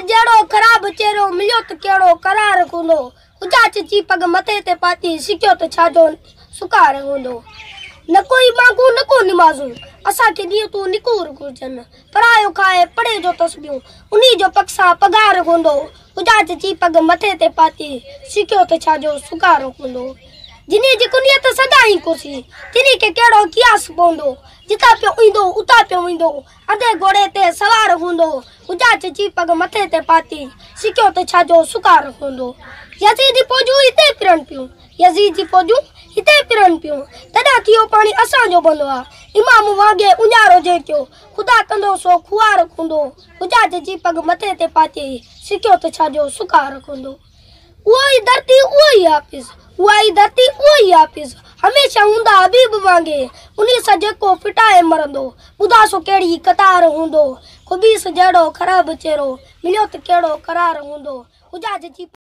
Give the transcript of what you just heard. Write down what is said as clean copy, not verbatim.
जड़ो खराब चेहरो मिलियो त केड़ो करार हुंदो उजाच जी पग मथे ते पाती सिक्यो त छाजो सुकार हुंदो न कोई मांगू न को निमाजू असा के दी तू निकूर गुजन परायो खाए पड़े जो तस्बियो उनी जो पक्सा पगार हुंदो उजाच जी पग मथे ते पाती सिक्यो त छाजो सुकार हुंदो जिनी जी कुनियत सदाई कुसी जिनी के केड़ो कियास पोंदो जिता पे इंदो उता पे इंदो अधे घोड़े ते सवार हुंदो उजाच जी पग मथे ते पाती सिक्यो त छाजो सुकार हुंदो यजीदी पोजू इते पिरन पियो यजीदी पोजू इते पिरन पियो तदा थियो पानी असा जो बनवा इमाम वागे उन्यारो जे क्यो खुदा कंदो सो खुआर हुंदो उजाच जी पग मथे ते पाती सिक्यो त छाजो सुकार हुंदो उई धरती उई हाफिज उई धरती उई हाफिज हमेशा हुंदा हबीब वांगे उनी सजे को फिटाए मरंदो बुधा सो केड़ी कतार हुंदो खुबीस जड़ो खराब चेहरो मिलियो त केड़ो करार हुंदो उजाच जी